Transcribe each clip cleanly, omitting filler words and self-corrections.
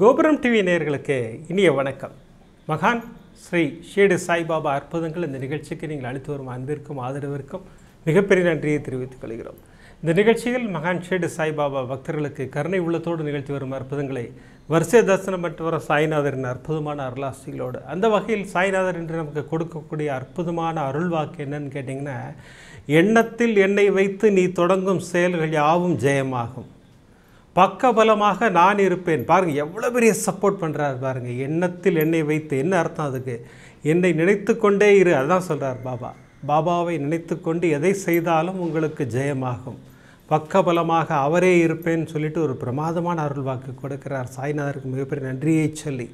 கோபுரம் டிவி நேயர்களுக்கு இனிய வணக்கம். மகான் ஸ்ரீ ஷீரடி சாய்பாபா அற்புதங்கள் இந்த நிகழ்ச்சிக்கு நீங்கள் அளித்து வரும் அன்பிற்கும் ஆதரவிற்கும் மிகப்பெரிய நன்றியை தெரிவித்துக் கொள்கிறோம். இந்த நிகழ்ச்சியில் மகான் ஷீரடி சாய்பாபா பக்தர்களுக்கு கருணை உள்ளத்தோடு நிகழ்த்தி வரும் அற்புதங்களை வரிசை தரிசனம் பெற்று வர சாய்நாதரின் அற்புதமான அருளாசிகளோடு, அந்த வகையில் சாய்நாதர் என்று நமக்கு கொடுக்கக்கூடிய அற்புதமான அருள் வாக்கு என்னன்னு கேட்டிங்கன்னா, எண்ணத்தில் என்னை வைத்து நீ தொடங்கும் செயல்கள் யாவும் ஜெயமாகும், பக்கபலமாக நான் இருப்பேன். பாருங்கள் எவ்வளோ பெரிய சப்போர்ட் பண்ணுறாரு பாருங்கள். எண்ணத்தில் என்னை வைத்து என்ன அர்த்தம்? அதுக்கு என்னை நினைத்து கொண்டே இரு, அதுதான் சொல்கிறார் பாபா. பாபாவை நினைத்து கொண்டு எதை செய்தாலும் உங்களுக்கு ஜெயமாகும், பக்கபலமாக அவரே இருப்பேன்னு சொல்லிட்டு ஒரு பிரமாதமான அருள் வாக்கு கொடுக்கிறார். சாய்நாதருக்கு மிகப்பெரிய நன்றியை சொல்லி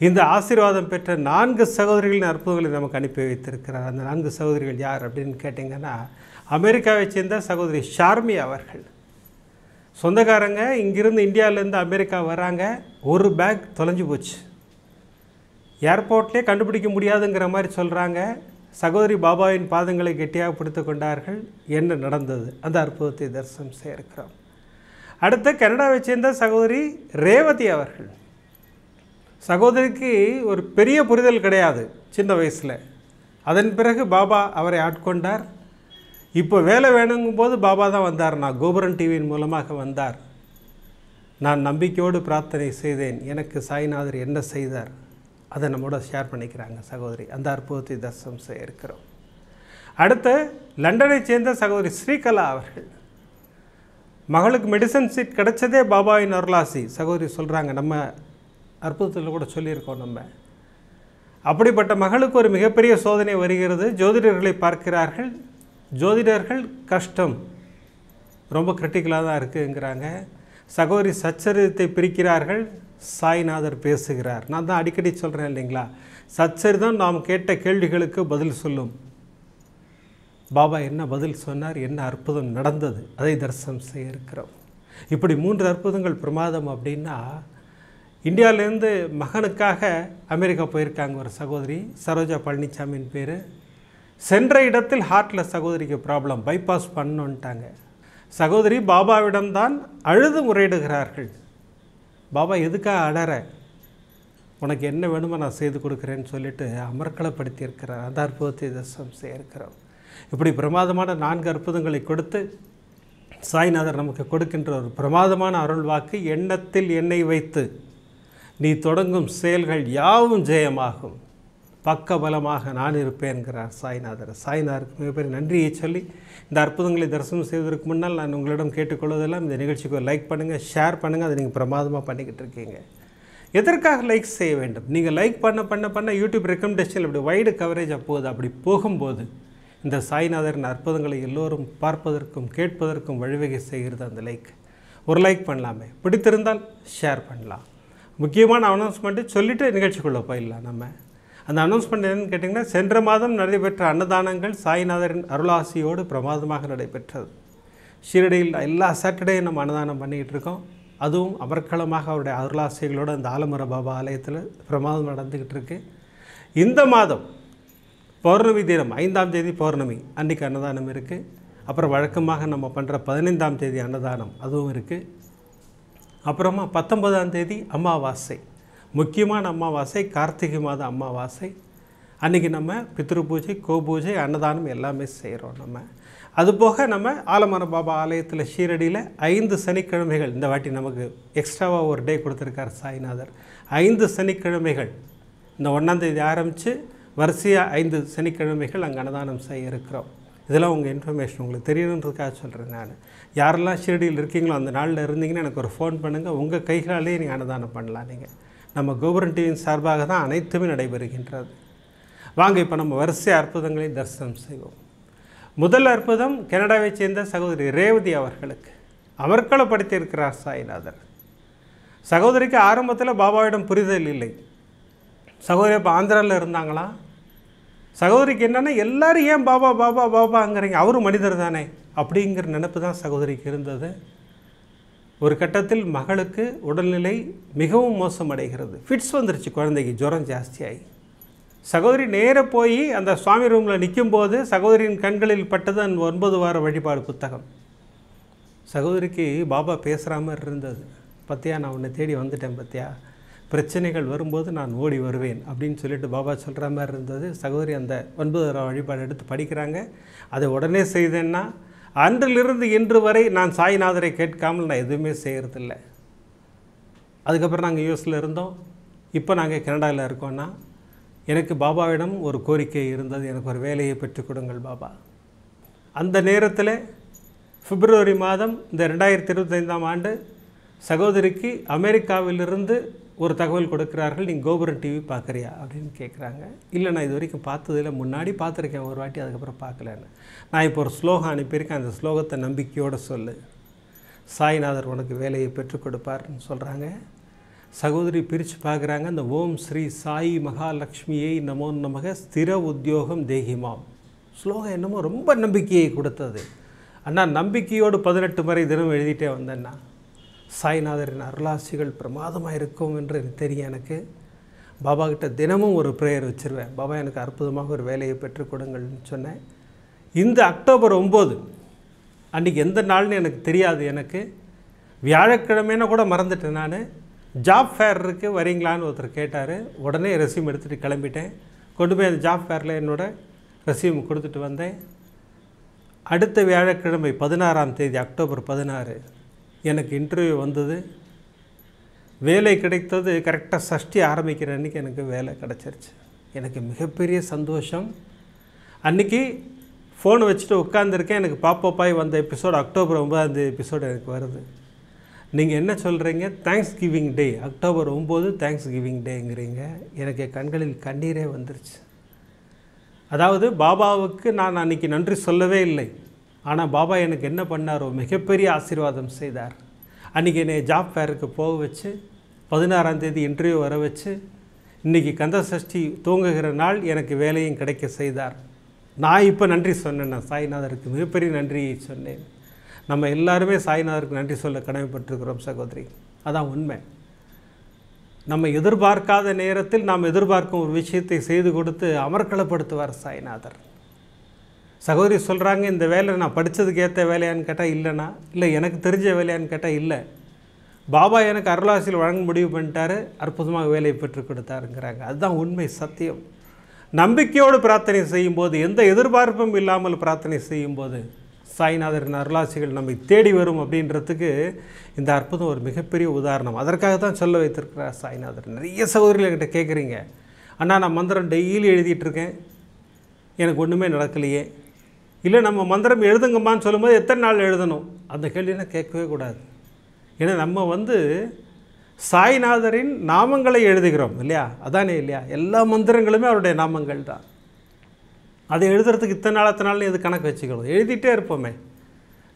இந்த ஆசீர்வாதம் பெற்ற 4 சகோதரிகளின் அற்புதங்களை நமக்கு அனுப்பி வைத்திருக்கிறார். அந்த 4 சகோதரிகள் யார் அப்படின்னு கேட்டிங்கன்னா, அமெரிக்காவை சேர்ந்த சகோதரி ஷார்மி அவர்கள். சொந்தக்காரங்க இங்கிருந்து இந்தியாவிலேருந்து அமெரிக்கா வராங்க. ஒரு பேக் தொலைஞ்சு போச்சு, ஏர்போர்ட்லேயே கண்டுபிடிக்க முடியாதுங்கிற மாதிரி சொல்கிறாங்க. சகோதரி பாபாவின் பாதங்களை கெட்டியாக பிடித்து கொண்டார்கள். என்ன நடந்தது? அந்த அற்புதத்தை தரிசனம் செய்ய இருக்கிறோம். அடுத்து கனடாவை சேர்ந்த சகோதரி ரேவதி அவர்கள். சகோதரிக்கு ஒரு பெரிய புரிதல் கிடையாது சின்ன வயசில். அதன் பிறகு பாபா அவரை ஆட்கொண்டார். இப்போ வேலை வேணுங்கும் போது பாபா தான் வந்தார். நான் கோபுரம் டிவியின் மூலமாக வந்தார். நான் நம்பிக்கையோடு பிரார்த்தனை செய்தேன். எனக்கு சாய்நாதர் என்ன செய்தார் அதை நம்மோட ஷேர் பண்ணிக்கிறாங்க சகோதரி. அந்த அற்புதத்தை தரிசனம் செய்ய இருக்கிறோம். அடுத்து லண்டனை சேர்ந்த சகோதரி ஸ்ரீகலா அவர்கள். மகளுக்கு மெடிசன் சீட் கிடைச்சதே பாபாவின் அருளாசி. சகோதரி சொல்கிறாங்க, நம்ம அற்புதத்தில் கூட சொல்லியிருக்கோம். நம்ம அப்படிப்பட்ட மகளுக்கு ஒரு மிகப்பெரிய சோதனை வருகிறது. ஜோதிடர்களை பார்க்கிறார்கள். ஜோதிடர்கள் கஷ்டம் ரொம்ப கிரிட்டிக்கலாக தான் இருக்குங்கிறாங்க. சகோதரி சச்சரிதத்தை பிரிக்கிறார்கள். சாய்நாதர் பேசுகிறார். நான் தான் அடிக்கடி சொல்கிறேன் இல்லைங்களா, சச்சரிதம் நாம் கேட்ட கேள்விகளுக்கு பதில் சொல்லும். பாபா என்ன பதில் சொன்னார், என்ன அற்புதம் நடந்தது, அதை தரிசனம் செய்ய இருக்கிறோம். இப்படி 3 அற்புதங்கள் பிரமாதம். அப்படின்னா இந்தியாவிலேருந்து மகனுக்காக அமெரிக்கா போயிருக்காங்க ஒரு சகோதரி, சரோஜா பழனிசாமியின் பேர். சென்ற இடத்தில் ஹார்ட்டில் சகோதரிக்கு ப்ராப்ளம், பைபாஸ் பண்ணணுன்ட்டாங்க. சகோதரி பாபாவிடம்தான் அழுது முறையிடுகிறார்கள். பாபா எதுக்காக அடற, உனக்கு என்ன வேணுமோ நான் செய்து கொடுக்குறேன்னு சொல்லிட்டு அமர்க்களப்படுத்தியிருக்கிறார். அந்த அற்புதத்தை தரிசனம் செய்ய இருக்கிறோம். இப்படி பிரமாதமான 4 அற்புதங்களை கொடுத்து சாய்நாதர் நமக்கு கொடுக்கின்ற ஒரு பிரமாதமான அருள் வாக்கு, எண்ணத்தில் என்னை வைத்து நீ தொடங்கும் செயல்கள் யாவும் ஜெயமாகும், பக்கபலமாக நான் இருப்பேன்கிறார் சாய்நாதர். சாய்நாதருக்கு மிகப்பெரிய நன்றியை சொல்லி இந்த அற்புதங்களை தரிசனம் செய்வதற்கு முன்னால் நான் உங்களிடம் கேட்டுக்கொள்வதெல்லாம், இந்த நிகழ்ச்சிக்கு ஒரு லைக் பண்ணுங்கள், ஷேர் பண்ணுங்கள். அதை நீங்கள் பிரமாதமாக பண்ணிக்கிட்டு இருக்கீங்க. எதற்காக லைக் செய்ய வேண்டும்? நீங்கள் லைக் பண்ண யூடியூப் ரெக்கமெண்டேஷன் அப்படி வைடு கவரேஜ் போகுது. அப்படி போகும்போது இந்த சாய்நாதரின் அற்புதங்களை எல்லோரும் பார்ப்பதற்கும் கேட்பதற்கும் வழிவகை செய்கிறது அந்த லைக். ஒரு லைக் பண்ணலாமே, பிடித்திருந்தால் ஷேர் பண்ணலாம். முக்கியமான அனௌன்ஸ்மெண்ட்டு சொல்லிவிட்டு நிகழ்ச்சிக்குள்ளே போயிடலாம். நம்ம அந்த அனௌன்ஸ்மெண்ட் என்னென்னு கேட்டிங்கன்னா, சென்ற மாதம் நடைபெற்ற அன்னதானங்கள் சாய்நாதரின் அருளாசியோடு பிரமாதமாக நடைபெற்றது. ஷீரடியில் எல்லா சாட்டர்டேயும் நம்ம அன்னதானம் பண்ணிக்கிட்டு இருக்கோம். அதுவும் அமர்க்களமாக அவருடைய அருளாசிகளோடு அந்த ஆலமர பாபா ஆலயத்தில் பிரமாதம் நடந்துக்கிட்டு இருக்கு. இந்த மாதம் பௌர்ணமி தினம் 5ஆம் தேதி பௌர்ணமி அன்றைக்கி அன்னதானம் இருக்குது. அப்புறம் வழக்கமாக நம்ம பண்ணுற 15ஆம் தேதி அன்னதானம் அதுவும் இருக்குது. அப்புறமா 19ஆம் தேதி அமாவாசை, முக்கியமான அமாவாசை, கார்த்திகை மாத அமாவாசை. அன்றைக்கி நம்ம பித்ரு பூஜை, கோபூஜை, அன்னதானம் எல்லாமே செய்கிறோம். நம்ம அதுபோக நம்ம ஆலமர பாபா ஆலயத்தில் ஷீரடியில் 5 சனிக்கிழமைகள் இந்த வாட்டி நமக்கு எக்ஸ்ட்ராவாக ஒரு டே கொடுத்துருக்கார் சாய்நாதர். 5 சனிக்கிழமைகள் இந்த 1ஆம் தேதி ஆரம்பித்து வரிசையாக 5 சனிக்கிழமைகள் அங்கே அன்னதானம் செய்ய இருக்கிறோம். இதெல்லாம் உங்கள் இன்ஃபர்மேஷன் உங்களுக்கு தெரியணுன்றதுக்காக சொல்கிறேன். நான் யாரெல்லாம் ஷீரடியில் இருக்கீங்களோ அந்த நாளில் இருந்தீங்கன்னா எனக்கு ஒரு ஃபோன் பண்ணுங்கள். உங்கள் கைகளாலேயே நீங்கள் அன்னதானம் பண்ணலாம். நீங்கள் நம்ம கோபுரம் டிவியின் சார்பாக தான் அனைத்துமே நடைபெறுகின்றது. வாங்க இப்போ நம்ம வரிசை அற்புதங்களை தரிசனம் செய்வோம். முதல் அற்புதம் கனடாவை சேர்ந்த சகோதரி ரேவதி அவர்களுக்கு அமர்க்களப்படுத்தியிருக்கிறார் சாய்நாதர். சகோதரிக்கு ஆரம்பத்தில் பாபாவிடம் புரிதல் இல்லை. சகோதரி இப்போ ஆந்திராவில் இருந்தாங்களா. சகோதரிக்கு என்னென்னா, எல்லோரும் ஏன் பாபா பாபா பாபாங்கிறீங்க, அவரும் மனிதர் தானே அப்படிங்கிற நினைப்பு தான் சகோதரிக்கு இருந்தது. ஒரு கட்டத்தில் மகளுக்கு உடல்நிலை மிகவும் மோசமடைகிறது. ஃபிட்ஸ் வந்துருச்சு, குழந்தைக்கு ஜுரம் ஜாஸ்தியாகி. சகோதரி நேராக போய் அந்த சுவாமி ரூமில் நிற்கும்போது சகோதரியின் கண்களில் பட்டது அந்த 9 வார வழிபாடு புத்தகம். சகோதரிக்கு பாபா பேசுகிற மாதிரி இருந்தது. பத்தியா நான் உன்னை தேடி வந்துட்டேன், பத்தியா பிரச்சனைகள் வரும்போது நான் ஓடி வருவேன் அப்படின்னு சொல்லிட்டு பாபா சொல்கிற மாதிரி இருந்தது. சகோதரி அந்த 9 வழிபாடு எடுத்து படிக்கிறாங்க. அதை உடனே செய்தேன்னா அன்றிலிருந்து இன்று வரை நான் சாய்நாதரை கேட்காமல் நான் எதுவுமே செய்கிறதில்ல. அதுக்கப்புறம் நாங்கள் யூஎஸில் இருந்தோம். இப்போ நாங்கள் கனடாவில் இருக்கோன்னா எனக்கு பாபாவிடம் ஒரு கோரிக்கை இருந்தது, எனக்கு ஒரு வேலையை பெற்றுக் கொடுங்கள் பாபா. அந்த நேரத்தில் பிப்ரவரி மாதம் இந்த 2025ஆம் ஆண்டு சகோதரிக்கு அமெரிக்காவிலிருந்து ஒரு தகவல் கொடுக்குறார்கள், நீங்கள் கோபுரம் டிவி பார்க்குறியா அப்படின்னு கேட்குறாங்க. இல்லை, நான் இது வரைக்கும் பார்த்ததில்லை, முன்னாடி பார்த்துருக்கேன் ஒரு வாட்டி, அதுக்கப்புறம் பார்க்கலன்னு. நான் இப்போ ஒரு ஸ்லோகம் அனுப்பியிருக்கேன், அந்த ஸ்லோகத்தை நம்பிக்கையோடு சொல்லு, சாய்நாதர் உனக்கு வேலையை பெற்றுக் கொடுப்பார்னு சொல்கிறாங்க. சகோதரி பிரித்து பார்க்குறாங்க. அந்த ஓம் ஸ்ரீ சாயி மகாலட்சுமியை நமோ நமக ஸ்திர உத்தியோகம் தேகிமாம் ஸ்லோகம் என்னமோ ரொம்ப நம்பிக்கையை கொடுத்தது. அண்ணா நம்பிக்கையோடு 18 முறை தினம் எழுதிட்டே வந்தேன்னா சாய்நாதரின் அருளாசிகள் பிரமாதமாக இருக்கும் என்று தெரியும். எனக்கு பாபா கிட்ட தினமும் ஒரு ப்ரேயர் வச்சுருவேன், பாபா எனக்கு அற்புதமாக ஒரு வேலையை பெற்றுக் கொடுங்கள்னு சொன்னேன். இந்த அக்டோபர் 9 அன்றைக்கி எந்த நாள்னு எனக்கு தெரியாது. எனக்கு வியாழக்கிழமைன்னு கூட மறந்துட்டேன். நான் ஜாப் ஃபேர் இருக்குது வரீங்களான்னு ஒருத்தர் கேட்டார். உடனே ரெஸ்யூம் எடுத்துகிட்டு கிளம்பிட்டேன். கொண்டு போய் அந்த ஜாப் ஃபேரில் என்னோடய ரெஸ்யூம் கொடுத்துட்டு வந்தேன். அடுத்த வியாழக்கிழமை 16ஆம் தேதி அக்டோபர் 16 எனக்கு இன்டர்வியூ வந்தது. வேலை கிடைத்தது. கரெக்டாக சஷ்டி ஆரம்பிக்கிற அன்றைக்கி எனக்கு வேலை கிடச்சிருச்சு. எனக்கு மிகப்பெரிய சந்தோஷம். அன்றைக்கி ஃபோனை வச்சுட்டு உட்காந்துருக்கேன். எனக்கு பாப்பாய் வந்த எபிசோடு அக்டோபர் 9 எபிசோடு எனக்கு வருது. நீங்கள் என்ன சொல்கிறீங்க, தேங்க்ஸ் கிவிங் டே, அக்டோபர் 9 தேங்க்ஸ் கிவிங் டேங்கிறீங்க. எனக்கு கண்களில் கண்ணீரே வந்துருச்சு. அதாவது பாபாவுக்கு நான் அன்றைக்கி நன்றி சொல்லவே இல்லை. ஆனால் பாபா எனக்கு என்ன பண்ணாரோ மிகப்பெரிய ஆசீர்வாதம் செய்தார். அன்றைக்கி என்னை ஜாப் ஃபேருக்கு போக வச்சு 16ஆம் தேதி இன்டர்வியூ வர வச்சு இன்றைக்கி கந்த சஷ்டி தூங்குகிற நாள் எனக்கு வேலையும் கிடைக்க செய்தார். நான் இப்போ நன்றி சொன்னேன். நான் சாய்நாதருக்கு மிகப்பெரிய நன்றியை சொன்னேன். நம்ம எல்லாருமே சாய்நாதருக்கு நன்றி சொல்ல கடமைப்பட்டிருக்கிறோம் சகோதரி. அதான் உண்மை. நம்ம எதிர்பார்க்காத நேரத்தில் நாம் எதிர்பார்க்கும் ஒரு விஷயத்தை செய்து கொடுத்து அமர்க்களப்படுத்துவார் சாய்நாதர். சகோதரி சொல்கிறாங்க, இந்த வேலை நான் படித்ததுக்கு ஏற்ற வேலையான்னு கேட்டால் இல்லைனா, இல்லை எனக்கு தெரிஞ்ச வேலையான்னு கேட்டால் இல்லை, பாபா எனக்கு அருளாசியில் வழங்க முடிவு பண்ணிட்டாரு, அற்புதமாக வேலையை பெற்றுக் கொடுத்தாருங்கிறாங்க. அதுதான் உண்மை, சத்தியம். நம்பிக்கையோடு பிரார்த்தனை செய்யும்போது, எந்த எதிர்பார்ப்பும் இல்லாமல் பிரார்த்தனை செய்யும்போது சாய்நாதரின் அருளாசிகள் நம்மை தேடி வரும் அப்படின்றதுக்கு இந்த அற்புதம் ஒரு மிகப்பெரிய உதாரணம். அதற்காக தான் சொல்ல வைத்திருக்கிறார் சாய்நாதர். நிறைய சகோதரிகள் என்கிட்ட கேட்குறீங்க, அண்ணா நான் மந்திரம் டெய்லி எழுதிட்டுருக்கேன், எனக்கு ஒன்றுமே நடக்கலையே. இல்லை, நம்ம மந்திரம் எழுதுங்கம்மான்னு சொல்லும்போது எத்தனை நாள் எழுதணும், அந்த கேள்வினா கேட்கவே கூடாது. ஏன்னா நம்ம சாய்நாதரின் நாமங்களை எழுதுகிறோம் இல்லையா, அதானே இல்லையா? எல்லா மந்திரங்களுமே அவருடைய நாமங்கள் தான். அதை எழுதுறதுக்கு இத்தனை நாள் எது கணக்கு வச்சுக்கணும், எழுதிட்டே இருப்போமே,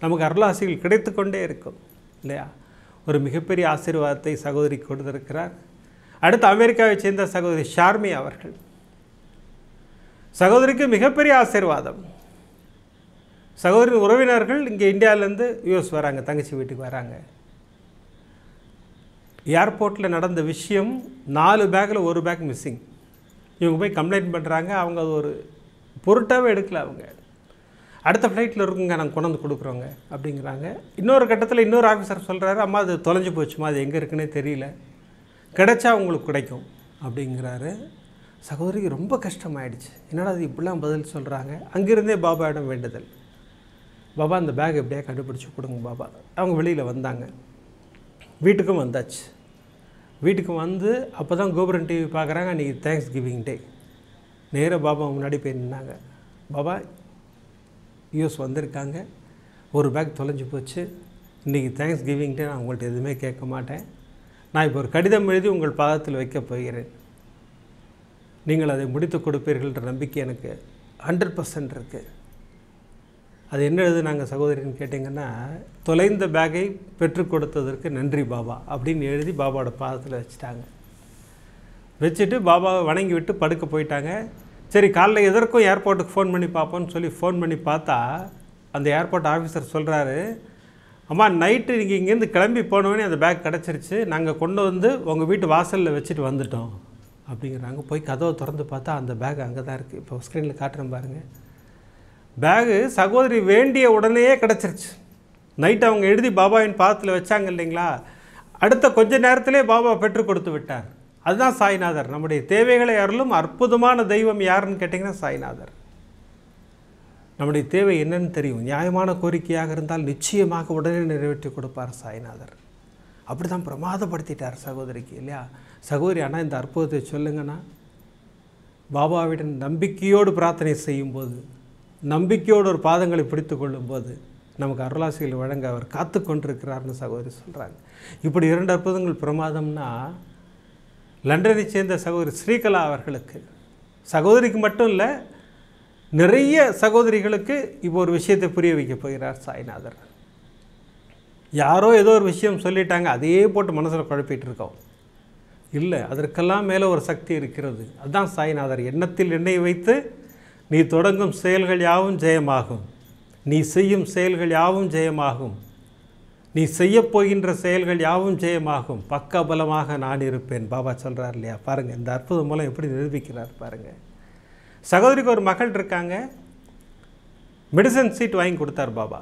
நமக்கு அருளாசிகள் கிடைத்து கொண்டே இருக்கும் இல்லையா? ஒரு மிகப்பெரிய ஆசீர்வாதத்தை சகோதரி கொடுத்திருக்கிறார். அடுத்து அமெரிக்காவை சேர்ந்த சகோதரி ஷார்மி அவர்கள். சகோதரிக்கு மிகப்பெரிய ஆசீர்வாதம். சகோதரின் உறவினர்கள் இங்கே இந்தியாவிலேருந்து யூஎஸ் வராங்க, தங்கச்சி வீட்டுக்கு வராங்க. ஏர்போர்ட்டில் நடந்த விஷயம், 4 பேக்கில் 1 பேக் மிஸ்ஸிங். இவங்க போய் கம்ப்ளைண்ட் பண்ணுறாங்க. அவங்க அது ஒரு பொருட்டாகவே எடுக்கல. அவங்க அடுத்த ஃப்ளைட்டில் இருக்குங்க, நாங்கள் கொண்டு வந்து கொடுக்குறோங்க அப்படிங்கிறாங்க. இன்னொரு கட்டத்தில் இன்னொரு ஆஃபீஸர் சொல்கிறாரு, அம்மா அது தொலைஞ்சு போச்சுமா, அது எங்கே இருக்குன்னே தெரியல, கிடைச்சா உங்களுக்கு கிடைக்கும் அப்படிங்கிறாரு. சகோதரிக்கு ரொம்ப கஷ்டமாயிடுச்சு. என்னடா அது இப்படிலாம் பதில் சொல்கிறாங்க. அங்கேருந்தே பாபாவிடம் வேண்டுதல், பாபா அந்த பேக் எப்படியா கண்டுபிடிச்சி கொடுங்க பாபா. அவங்க வெளியில் வந்தாங்க, வீட்டுக்கும் வந்தாச்சு. வீட்டுக்கு வந்து அப்போ தான் கோபுரம் டிவி பார்க்குறாங்க. அன்றைக்கி தேங்க்ஸ் கிவிங் டே. நேராக பாபா முன்னாடி போய் நின்னாங்க. பாபா யூஎஸ் வந்திருக்காங்க, 1 பேக் தொலைஞ்சு போச்சு, இன்றைக்கி தேங்க்ஸ் கிவிங் டே, நான் உங்கள்கிட்ட எதுவுமே கேட்க மாட்டேன், நான் இப்போ ஒரு கடிதம் எழுதி உங்கள் பாதத்தில் வைக்கப் போகிறேன், நீங்கள் அதை முடித்து கொடுப்பீர்கள்ன்ற நம்பிக்கை எனக்கு 100% இருக்குது. அது என்ன எழுதுனாங்க சகோதரின்னு கேட்டிங்கன்னா, தொலைந்த பேக்கை பெற்றுக் கொடுத்ததற்கு நன்றி பாபா அப்படின்னு எழுதி பாபாவோட பாதத்தில் வச்சுட்டாங்க. வச்சுட்டு பாபாவை வணங்கி விட்டு படுக்க போயிட்டாங்க. சரி, காலைல எதற்கும் ஏர்போர்ட்டுக்கு ஃபோன் பண்ணி பார்ப்போன்னு சொல்லி ஃபோன் பண்ணி பார்த்தா அந்த ஏர்போர்ட் ஆஃபீஸர் சொல்கிறாரு, அம்மா நைட்டு நீங்கள் இங்கேருந்து கிளம்பி போனோடனே அந்த பேக் கிடச்சிருச்சு, நாங்கள் கொண்டு வந்து உங்கள் வீட்டு வாசலில் வச்சுட்டு வந்துட்டோம் அப்படிங்கிறாங்க. போய் கதவை திறந்து பார்த்தா அந்த பேக் அங்கே தான் இருக்குது. இப்போ ஸ்க்ரீனில் காட்டுறேன் பாருங்கள். பேகு சகோதரி வேண்டிய உடனேயே கிடச்சிருச்சு. நைட்டு அவங்க எழுதி பாபாவின் பாதத்தில் வச்சாங்க இல்லைங்களா, அடுத்த கொஞ்ச நேரத்திலே பாபா பெற்றுக் கொடுத்து விட்டார். அதுதான் சாய்நாதர். நம்முடைய தேவைகளை அருளும் அற்புதமான தெய்வம் யாருன்னு கேட்டிங்கன்னா சாய்நாதர். நம்முடைய தேவை என்னன்னு தெரியும். நியாயமான கோரிக்கையாக இருந்தால் நிச்சயமாக உடனே நிறைவேற்றி கொடுப்பார் சாய்நாதர். அப்படி தான் பிரமாதப்படுத்திட்டார் சகோதரிக்கு இல்லையா? சகோதரி, ஆனால் இந்த அற்புதத்தை சொல்லுங்கன்னா, பாபாவிடம் நம்பிக்கையோடு பிரார்த்தனை செய்யும்போது, நம்பிக்கையோடு ஒரு பாதங்களை பிடித்து கொள்ளும்போது நமக்கு அருளாசிகள் வழங்க அவர் காத்து கொண்டிருக்கிறார்னு சகோதரி சொல்கிறாங்க. இப்படி 2 அற்புதங்கள் பிரமாதம்னா, லண்டனை சேர்ந்த சகோதரி ஸ்ரீகலா அவர்களுக்கு, சகோதரிக்கு மட்டும் இல்லை, நிறைய சகோதரிகளுக்கு இப்போ ஒரு விஷயத்தை புரிய வைக்க போகிறார் சாய்நாதர். யாரோ ஏதோ ஒரு விஷயம் சொல்லிட்டாங்க, அதையே போட்டு மனசில் குழப்பிட்டு இருக்கோம். இல்லை, அதற்கெல்லாம் மேலே ஒரு சக்தி இருக்கிறது. அதுதான் சாய்நாதர். எண்ணத்தில் எண்ணெய் வைத்து நீ தொடங்கும் செயல்கள் யாவும் ஜெயமாகும், நீ செய்யும் செயல்கள் யாவும் ஜெயமாகும், நீ செய்யப்போகின்ற செயல்கள் யாவும் ஜெயமாகும், பக்கபலமாக நான் இருப்பேன் பாபா சொல்கிறார் இல்லையா? பாருங்கள், இந்த அற்புதம் மூலம் எப்படி நிரூபிக்கிறார் பாருங்கள். சகோதரிக்கு ஒரு மகள் இருக்காங்க, மெடிசன் சீட் வாங்கி கொடுத்தார் பாபா,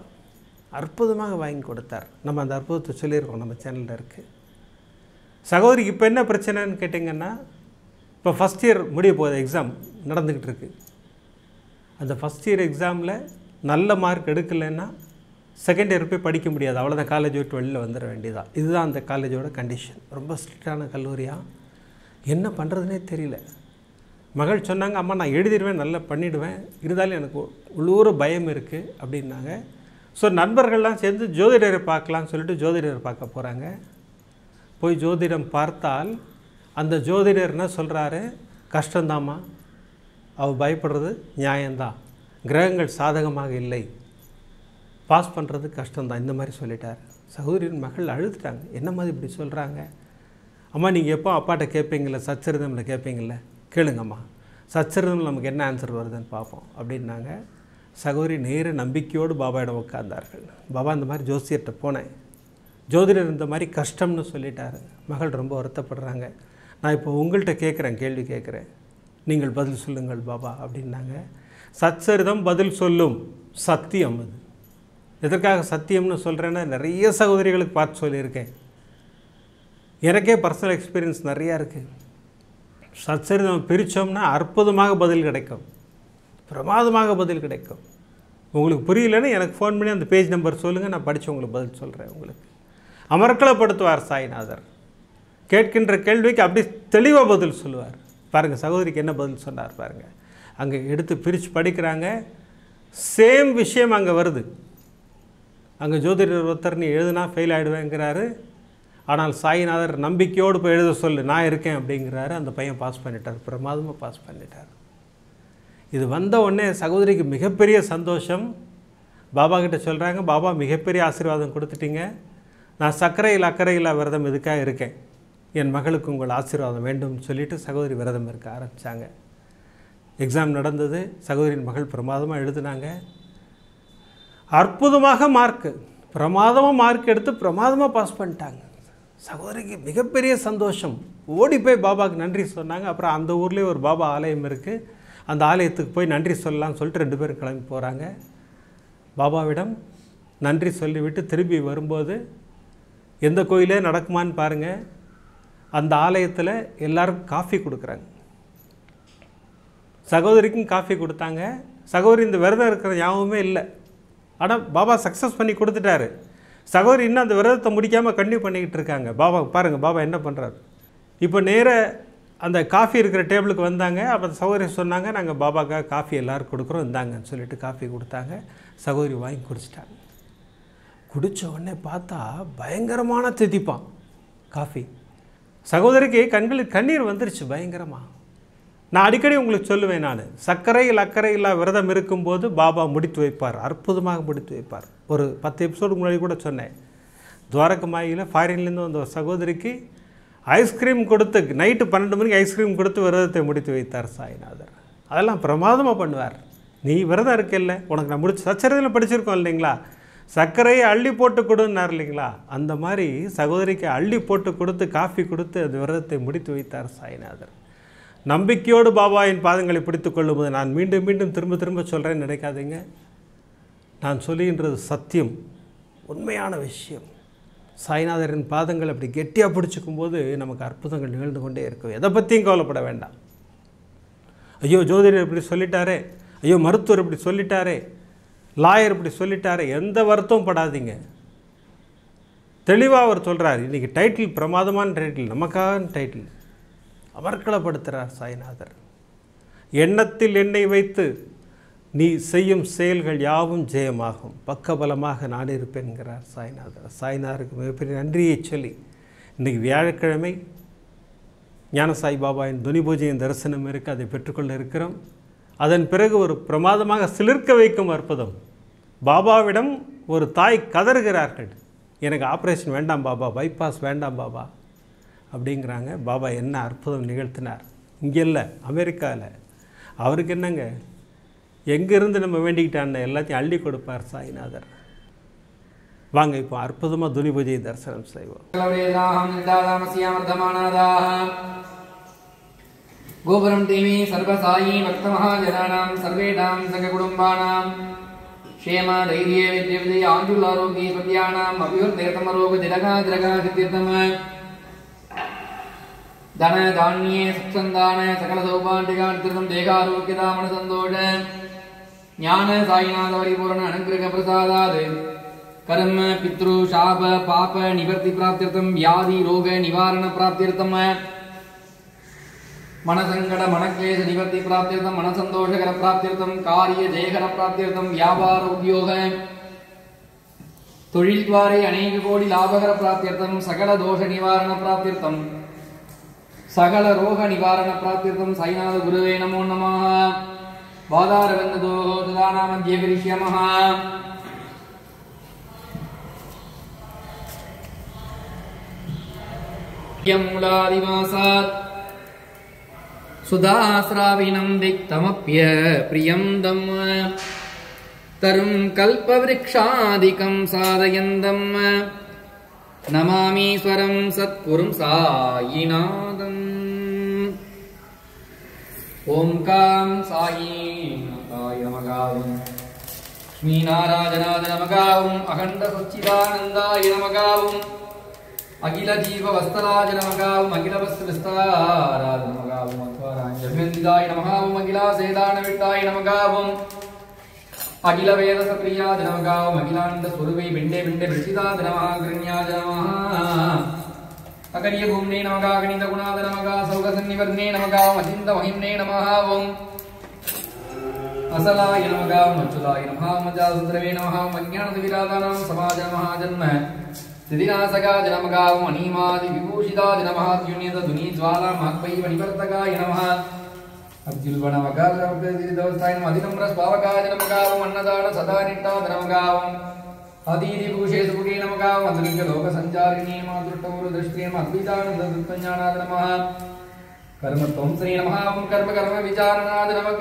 அற்புதமாக வாங்கி கொடுத்தார். நம்ம அந்த அற்புதத்தை சொல்லியிருக்கோம், நம்ம சேனலில் இருக்குது. சகோதரிக்கு இப்போ என்ன பிரச்சனைன்னு கேட்டிங்கன்னா, இப்போ ஃபஸ்ட் இயர் முடிய போகுது, எக்ஸாம் நடந்துக்கிட்டு இருக்கு. அந்த ஃபஸ்ட் இயர் எக்ஸாமில் நல்ல மார்க் எடுக்கலைன்னா செகண்ட் இயர் போய் படிக்க முடியாது, அவ்வளோதான், காலேஜ் விட்டு வெளியில் வந்துட வேண்டியதான். இதுதான் அந்த காலேஜோட கண்டிஷன். ரொம்ப ஸ்ட்ரிக்டான கல்லூரியாக, என்ன பண்ணுறதுனே தெரியல. மகள் சொன்னாங்க, அம்மா நான் எழுதிடுவேன், நல்லா பண்ணிவிடுவேன், இருந்தாலும் எனக்கு உள்ளூர பயம் இருக்குது அப்படின்னாங்க. ஸோ நண்பர்கள்லாம் சேர்ந்து ஜோதிடரை பார்க்கலான்னு சொல்லிட்டு ஜோதிடரை பார்க்க போகிறாங்க. போய் ஜோதிடம் பார்த்தால் அந்த ஜோதிடர் என்ன சொல்கிறாரு, கஷ்டந்தாம்மா, அவள் பயப்படுறது நியாயம்தான், கிரகங்கள் சாதகமாக இல்லை, பாஸ் பண்ணுறது கஷ்டம்தான், இந்த மாதிரி சொல்லிட்டார். சகோதரியின் மகள் அழுதுட்டாங்க, என்ன மாதிரி இப்படி சொல்கிறாங்க? அம்மா நீங்கள் எப்போ அப்பாட்ட கேட்பீங்கள, சச்சரிதமில் கேட்பீங்கள, கேளுங்கம்மா, சச்சரிதமில் நமக்கு என்ன ஆன்சர் வருதுன்னு பார்ப்போம் அப்படின்னாங்க. சகோதரி நேர நம்பிக்கையோடு பாபாவிடம் உட்கார்ந்தார்கள். பாபா, இந்த மாதிரி ஜோசியர்கிட்ட போனேன், ஜோதிடர் இந்த மாதிரி கஷ்டம்னு சொல்லிட்டாரு. மகள் ரொம்ப வருத்தப்படுறாங்க. நான் இப்போ உங்கள்கிட்ட கேட்குறேன், கேள்வி கேட்குறேன், நீங்கள் பதில் சொல்லுங்கள் பாபா அப்படின்னாங்க. சச்சரிதம் பதில் சொல்லும், சத்தியம். அது எதற்காக சத்தியம்னு சொல்கிறேன்னா, நிறைய சகோதரிகளுக்கு பார்த்து சொல்லியிருக்கேன், எனக்கே பர்சனல் எக்ஸ்பீரியன்ஸ் நிறையா இருக்குது. சச்சரிதம் பிரித்தோம்னா அற்புதமாக பதில் கிடைக்கும், பிரமாதமாக பதில் கிடைக்கும். உங்களுக்கு புரியலன்னா எனக்கு ஃபோன் பண்ணி அந்த பேஜ் நம்பர் சொல்லுங்கள், நான் படித்து உங்களுக்கு பதில் சொல்கிறேன். உங்களுக்கு அமர்க்கலப்படுத்துவார் சாய்நாதர். கேட்கின்ற கேள்விக்கு அப்படி தெளிவாக பதில் சொல்லுவார். பாருங்கள் சகோதரிக்கு என்ன பதில் சொன்னார் பாருங்கள். அங்கே எடுத்து பிரித்து படிக்கிறாங்க, சேம் விஷயம் அங்கே வருது. அங்கே ஜோதிடர் ஒருத்தர் நீ எழுதுனா ஃபெயில் ஆகிடுவேங்கிறாரு, ஆனால் சாய்நாதர் நம்பிக்கையோடு போய் எழுத சொல்லு, நான் இருக்கேன் அப்படிங்கிறாரு. அந்த பையன் பாஸ் பண்ணிட்டார், பிரமாதமாக பாஸ் பண்ணிட்டார். இது வந்த உடனே சகோதரிக்கு மிகப்பெரிய சந்தோஷம். பாபா கிட்ட சொல்கிறாங்க, பாபா மிகப்பெரிய ஆசீர்வாதம் கொடுத்துட்டீங்க, நான் சர்க்கரையில் அக்கறையில் விரதம் இதுக்காக இருக்கேன், என் மகளுக்கு உங்கள் ஆசீர்வாதம் வேண்டும்னு சொல்லிவிட்டு சகோதரி விரதம் இருக்க ஆரம்பித்தாங்க. எக்ஸாம் நடந்தது, சகோதரியின் மகள் பிரமாதமாக எழுதுனாங்க, அற்புதமாக மார்க்கு, பிரமாதமாக மார்க் எடுத்து பிரமாதமாக பாஸ் பண்ணிட்டாங்க. சகோதரிக்கு மிகப்பெரிய சந்தோஷம், ஓடி போய் பாபாவுக்கு நன்றி சொன்னாங்க. அப்புறம் அந்த ஊர்லேயே ஒரு பாபா ஆலயம் இருக்குது, அந்த ஆலயத்துக்கு போய் நன்றி சொல்லலாம்னு சொல்லிட்டு 2 பேரும் கிளம்பி போகிறாங்க. பாபாவிடம் நன்றி சொல்லிவிட்டு திரும்பி வரும்போது எந்த கோயிலே நடக்குமான்னு பாருங்கள், அந்த ஆலயத்தில் எல்லாருக்கும் காஃபி கொடுக்குறாங்க. சகோதரிக்கும் காஃபி கொடுத்தாங்க. சகோதரி இந்த விரதம் இருக்கிற ஞாபகமே இல்லை, ஆனால் பாபா சக்ஸஸ் பண்ணி கொடுத்துட்டாரு. சகோதரி இன்னும் அந்த விரதத்தை முடிக்காமல் கண்டினியூ பண்ணிக்கிட்டு இருக்காங்க. பாபா பாருங்கள் பாபா என்ன பண்ணுறாரு. இப்போ நேர அந்த காஃபி இருக்கிற டேபிளுக்கு வந்தாங்க. அப்போ சகோதரி சொன்னாங்க, நாங்கள் பாபாக்காக காஃபி எல்லோரும் கொடுக்குறோம், இந்தாங்கன்னு சொல்லிட்டு காஃபி கொடுத்தாங்க. சகோதரி வாங்கி குடிச்சிட்டாங்க. குடித்த உடனே பார்த்தா பயங்கரமான திதிப்பான் காஃபி. சகோதரிக்கு கண்களுக்கு கண்ணீர் வந்துருச்சு பயங்கரமாக. நான் அடிக்கடி உங்களுக்கு சொல்லுவேன், நான் சர்க்கரையில் அக்கறையில் விரதம் இருக்கும்போது பாபா முடித்து வைப்பார், அற்புதமாக முடித்து வைப்பார். ஒரு 10 எபிசோடு முன்னாடி கூட சொன்னேன், துவாரகமாயில் ஃபாரின்லேருந்து வந்த ஒரு சகோதரிக்கு ஐஸ்கிரீம் கொடுத்து நைட்டு 12 மணிக்கு ஐஸ்கிரீம் கொடுத்து விரதத்தை முடித்து வைத்தார் சாய்நாதர். அதெல்லாம் பிரமாதமாக பண்ணுவார். நீ விரதம் இருக்கல்ல, உனக்கு நான் முடிச்சு சச்சரத்தில் படிச்சிருக்கோம் இல்லைங்களா, சர்க்கரையை அள்ளி போட்டு கொடுன்னார் இல்லைங்களா, அந்த மாதிரி சகோதரிக்கு அள்ளி போட்டு கொடுத்து காஃபி கொடுத்து அந்த விரதத்தை முடித்து வைத்தார் சாய்நாதர். நம்பிக்கையோடு பாபாவின் பாதங்களை பிடித்து கொள்ளும்போது, நான் மீண்டும் மீண்டும் திரும்ப திரும்ப சொல்கிறேன்னு நினைக்காதீங்க, நான் சொல்லுகின்றது சத்தியம், உண்மையான விஷயம். சாய்நாதரின் பாதங்கள் அப்படி கெட்டியாக பிடிச்சிக்கும் போது நமக்கு அற்புதங்கள் நிகழ்ந்து கொண்டே இருக்கும். எதை பற்றியும் கவலைப்பட வேண்டாம். ஐயோ ஜோதிடர் இப்படி சொல்லிட்டாரே, ஐயோ மருத்துவர் இப்படி சொல்லிட்டாரே, லாயர் இப்படி சொல்லிட்டாரே, எந்த வருத்தமும் படாதீங்க. தெளிவாக அவர் சொல்கிறார். இன்றைக்கி டைட்டில் பிரமாதமான டைட்டில், நமக்கான டைட்டில். அமர்க்களப்படுத்துகிறார் சாய்நாதர். எண்ணத்தில் எண்ணெய் வைத்து நீ செய்யும் செயல்கள் யாவும் ஜெயமாகும், பக்கபலமாக நான் இருப்பேன்கிறார் சாய்நாதர். சாய்நாதருக்கு மிகப்பெரிய நன்றியை சொல்லி இன்றைக்கி வியாழக்கிழமை ஞானசாய் பாபாவின் துனி பூஜையின் தரிசனம் இருக்குது, அதை பெற்றுக்கொள்ள இருக்கிறோம். அதன் பிறகு ஒரு பிரமாதமாக சிலிர்க்க வைக்கும் அற்புதம். பாபாவிடம் ஒரு தாய் கதறுகிறார்கள், எனக்கு ஆப்ரேஷன் வேண்டாம் பாபா, பைபாஸ் வேண்டாம் பாபா அப்படிங்கிறாங்க. பாபா என்ன அற்புதம் நிகழ்த்தினார். இங்கே இல்லை, அமெரிக்காவில். அவருக்கு என்னங்க, எங்கேருந்து நம்ம வேண்டிக்கிட்டான்னு எல்லாத்தையும் அள்ளி கொடுப்பார் சாய்நாதர். வாங்க இப்போ அற்புதமாக துனி பூஜையை தரிசனம் செய்வோம். கோபுரம் டிவி சர்வசாயி பக்த மகாஜனானாம் சர்வேடாம் சக குடும்பானாம் க்ஷேம தைரிய வித்யவிதி ஆண்டுல் ஆரோக்கிய ஸ்வத்யானாம் அபிவர்தேதமரோக திலகா திலகா சித்தியத்தம தன தானியே சுக்ஷந்தான சகல சௌபாண்டிகார்த்திதம் தேகாரோக்கியதாமன சந்தோஷ ஞான சாய்நாத பரிபூரண அனுகிரக பிரசாதாத் கர்ம பித்ரு சாப பாப நிவர்த்தி பிராப்தியர்த்தம் வியாதி ரோக நிவாரண பிராப்தியர்த்தம் மனசங்கட மனக்லேஷ நிவர்த்தி பிராப்தியர்த்தம் மனசந்தோஷகர பிராப்தியர்த்தம் காரிய ஜெயகர பிராப்தியர்த்தம் வியாபார உத்தியோக தொழில் द्वारे अनेक कोटि लाभकर प्राप्त्यर्थम सकल दोष निवारण प्राप्त्यर्थम सकल रोग निवारण प्राप्त्यर्थम साईनाथ गुरुवे नमो नमः बादारविंदो ददाना मध्ये करिष्यामः यमूलादिवासात् सुधास्राविनं दिक्तमप्य प्रियं दम् तरुं कल्पवृक्षादिकं साधयन्दं नमामीश्वरं सत्पुरुं सायिनाथम् ओंकार सायिनाथाय नमः श्रीनारायणाय नमः अखंड सच्चिदानंदाय नमः अखिल जीव वस्तराज नमः अखिल वस्त्र विस्ताराज नमः अथवाराय नमः अखिला सेदान विट्टाय नमः अखिल वेद सप्रियाज नमः अखिलांड स्वरूपे बिंडे बिंडे प्रसिदाज नमः गृण्याज नमः अकर्य भूम्ने नमः गणित गुणाद नमः सौग सन्निवर्णे नमः अचिंत महिम्ने नमः ओम असलाय नमः मच्चुलाय नमः मज्जासुद्रवे नमः अज्ञानद विरादानां समाज नमः जन्म सिद्धिनाशकाय नमः मणिमादि विभूषिताय नमः द्युन्यत धुनी ज्वाला महत्वै वनिवर्तकाय नमः अब्जुल वकाल देवस्ताय नमः अधिनम्र स्वावकाय नमः अन्नदान सदा निट्टाय नमः अदीदि भूषे सुखे नमः मधुलिंग लोक संचारिणी नमः दृष्टमूल दृष्टिं अद्वितानंद दत्तज्ञानाय नमः कर्म त्वं श्री नमः कर्म कर्म विचारणाय नमः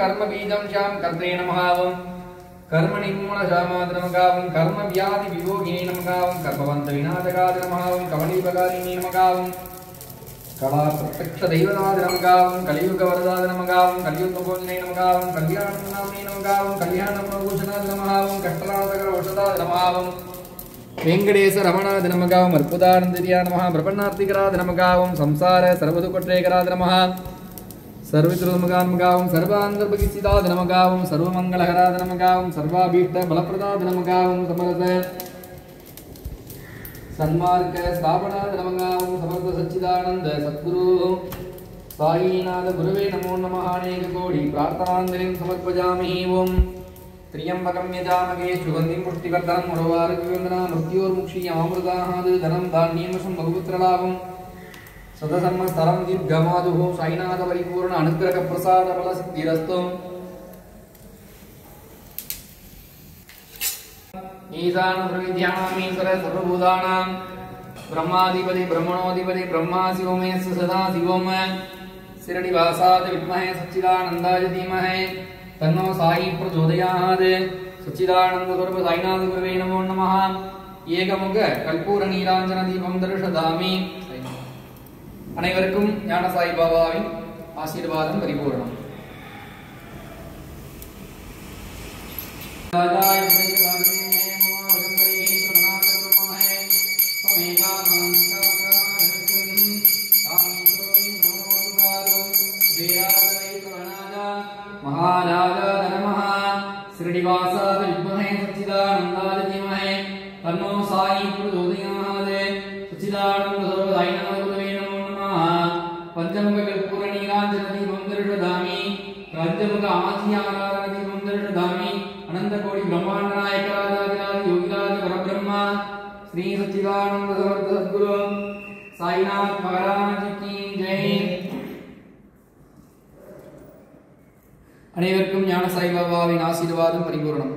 कर्म बीजं श्याम कर्ते नमः कर्म निर्मूल श्यामाय नमः कर्म व्याधि विभोगिने नमः कर्मवन्त विनाशकाय नमः कमलीपकारिणे नमः कला प्रत्यक्ष दैवताय नमः कलियुग वरदाय नमः कलियुग भोजने नमः कल्याण नामने नमः कल्याण प्रभूषणाय नमः कष्टनाशकर औषधाय नमः वेंकटेश रमणाय नमः अर्पुदानंदरियाय नमः प्रपन्नार्तिकराय नमः संसार सर्वदुःखट्रेकराय नमः सर्वविद्रुमगाय नमः सर्वान्तर्बहिस्थिताय नमः सर्वमंगलहराय नमः सर्वाभीष्ट बलप्रदाय नमः समर्थ सन्मार्ग स्थापनाय नमः समर्थ सच्चिदानंद सद्गुरु साईनाथ गुरुवे नमो नमः अनेक कोटि प्रार्थनांजलिं समर्पयामि ओम त्र्यंबकं यजामहे सुगंधिं पुष्टिवर्धनम् उर्वारुकविन्दना मृत्योर्मुक्षीयमामृताहात् धनं धान्यं बहुपुत्रलाभं सतसंवत्सरं दीर्घमायुः साईनाथ परिपूर्ण अनुग्रह प्रसाद बल सिद्धिरस्तु ईशान सर्वविद्यानामीश्वर सर्वभूतानां ब्रह्माधिपति ब्रह्मणोधिपति ब्रह्मा शिवोमेश्वर सदा शिवोम शिरडिवासाय विद्महे सच्चिदानंदाय धीमहि तन्नो साई प्रचोदयात् सच्चिदानंद स्वरूप साईनाथ गुरुवे नमो नमः ஏகமுக கற்பூர நீராஞ்சன தீபம் தரிசதாமி. அனைவருக்கும் ஞானசாய் பாபாவின் ஆசீர்வாதம் பரிபூரணம். महाराजाय नमः श्रीनिवासाय विद्महे सच्चिदानन्दाय धीमहि तन्नो साई प्रचोदयात् सच्चिदानन्दस्वरूपाय नमः पंचमुखकर्पूरनीराजनदीपं दर्शयामि राज्यमुख आज्ञानारदीपं दर्शयामि अनन्तकोटि ब्रह्माण्डनायकराजाधिराज योगिराज परब्रह्म श्री सच्चिदानंद सद्गुरु साईनाथ महाराज की जय। அனைவருக்கும் ஞான சாய்பாபாவின் ஆசீர்வாதம் பரிபூரணம்.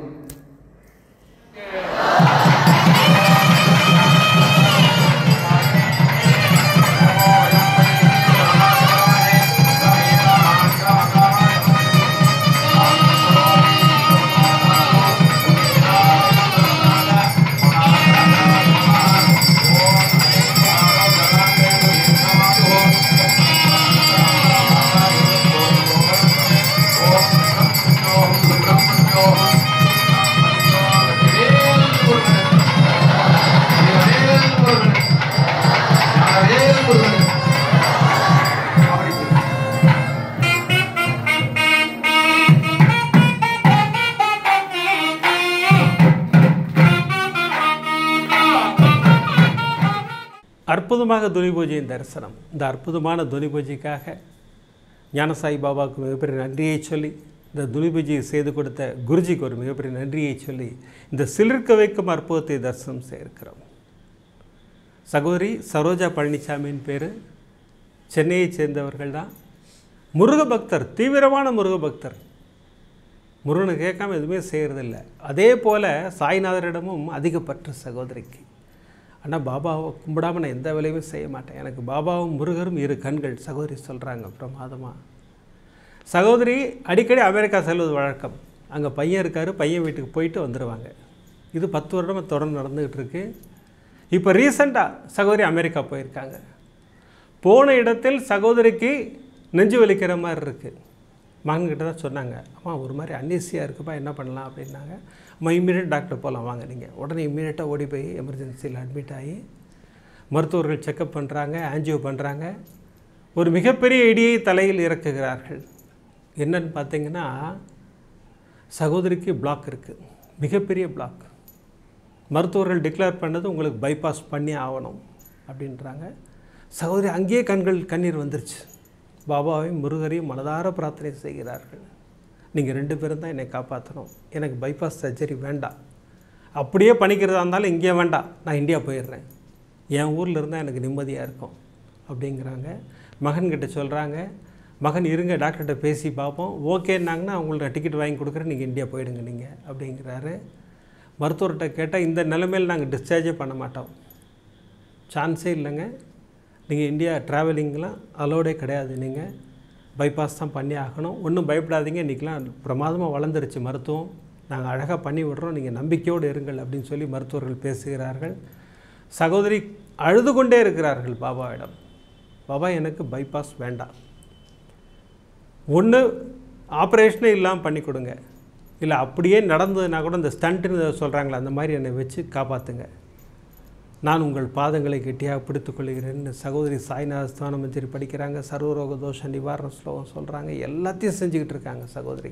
அற்புதமாக துணி பூஜையின் தரிசனம். இந்த அற்புதமான துணி பூஜைக்காக ஞானசாய் பாபாவுக்கு மிகப்பெரிய நன்றியை சொல்லி, இந்த துணி பூஜையை செய்து கொடுத்த குருஜிக்கு ஒரு மிகப்பெரிய நன்றியை சொல்லி இந்த சிலிர்க்க வைக்கும் அற்புதத்தை தரிசனம் செய்திருக்கிறோம். சகோதரி சரோஜா பழனிசாமியின் பேர். சென்னையை சேர்ந்தவர்கள் தான். முருக பக்தர், தீவிரமான முருக பக்தர். முருகனை கேட்காம எதுவுமே செய்கிறதில்லை. அதே போல் சாய்நாதரிடமும் அதிகப்பற்ற சகோதரிக்கு. ஆனால் பாபாவை கும்பிடாமல் நான் எந்த வேலையுமே செய்ய மாட்டேன். எனக்கு பாபாவும் முருகரும் இரு கண்கள். சகோதரி சொல்கிறாங்க பிரமாதமாக. சகோதரி அடிக்கடி அமெரிக்கா செல்வது வழக்கம். அங்கே பையன் இருக்கார், பையன் வீட்டுக்கு போயிட்டு வந்துடுவாங்க. இது 10 வருடமாக தொடர்ந்து நடந்துக்கிட்டு இருக்கு. இப்போ ரீசெண்டாக சகோதரி அமெரிக்கா போயிருக்காங்க. போன இடத்தில் சகோதரிக்கு நெஞ்சு வலிக்கிற மாதிரி இருக்குது. மகன்கிட்ட தான் சொன்னாங்க, அம்மா ஒரு மாதிரி அன்னீசியாக இருக்குப்பா, என்ன பண்ணலாம் அப்படின்னாங்க. அம்மா இம்மீடியட் டாக்டர் போகலாம் வாங்க நீங்கள். உடனே இம்மீடியட்டாக ஓடி போய் எமர்ஜென்சியில் அட்மிட் ஆகி மருத்துவர்கள் செக்கப் பண்ணுறாங்க, ஆன்ஜியோ பண்ணுறாங்க. ஒரு மிகப்பெரிய இடியை தலையில் இறக்குகிறார்கள். என்னன்னு பார்த்தீங்கன்னா சகோதரிக்கு பிளாக் இருக்குது, மிகப்பெரிய பிளாக். மருத்துவர்கள் டிக்ளேர் பண்ணது உங்களுக்கு பைபாஸ் பண்ணி ஆகணும் அப்படின்றாங்க. சகோதரி அங்கேயே கண்ணீர் வந்துருச்சு. பாபாவையும் முருகரையும் மனதார பிரார்த்தனை செய்கிறார்கள். நீங்கள் 2 பேரும் தான் என்னை காப்பாற்றணும், எனக்கு பைபாஸ் சர்ஜரி வேண்டாம், அப்படியே பண்ணிக்கிறதா இருந்தாலும் இங்கே வேண்டாம், நான் இந்தியா போயிடுறேன், என் ஊரில் இருந்தால் எனக்கு நிம்மதியாக இருக்கும் அப்படிங்கிறாங்க. மகன்கிட்ட சொல்கிறாங்க, மகன் இருங்க டாக்டர்கிட்ட பேசி பார்ப்போம், ஓகேன்னாங்கன்னா அவங்கள்ட்ட டிக்கெட் வாங்கி கொடுக்குறேன், நீங்கள் இந்தியா போயிடுங்க நீங்கள் அப்படிங்கிறாரு. மருத்துவர்கிட்ட கேட்டால் இந்த நிலைமையில் நாங்கள் டிஸ்சார்ஜே பண்ண மாட்டோம், சான்ஸே இல்லைங்க, நீங்கள் இந்தியா ட்ராவலிங்லாம் அலோடே கிடையாது, நீங்கள் பைபாஸ் தான் பண்ணி ஆகணும், ஒன்றும் பயப்படாதீங்க, இன்றைக்கெலாம் பிரமாதமாக வளர்ந்துருச்சு மருத்துவம், நாங்கள் அழகாக பண்ணி விடுறோம், நீங்கள் நம்பிக்கையோடு இருங்கள் அப்படின்னு சொல்லி மருத்துவர்கள் பேசுகிறார்கள். சகோதரி அழுது கொண்டே இருக்கிறார்கள் பாபாவிடம். பாபா எனக்கு பைபாஸ் வேண்டாம், ஒன்று ஆப்ரேஷனே இல்லாமல் பண்ணி கொடுங்க, இல்லை அப்படியே நடந்ததுன்னா கூட இந்த ஸ்டண்ட்டுன்னு சொல்கிறாங்களே அந்த மாதிரி என்னை வச்சு காப்பாற்றுங்க, நான் உங்கள் பாதங்களை கெட்டியாக பிடித்து கொள்கிறேன்னு சகோதரி சாய்நாத ஸ்தான மந்திரி படிக்கிறாங்க. சர்வரோக தோஷ நிவாரண ஸ்லோகம் சொல்கிறாங்க. எல்லாத்தையும் செஞ்சுக்கிட்டு இருக்காங்க சகோதரி.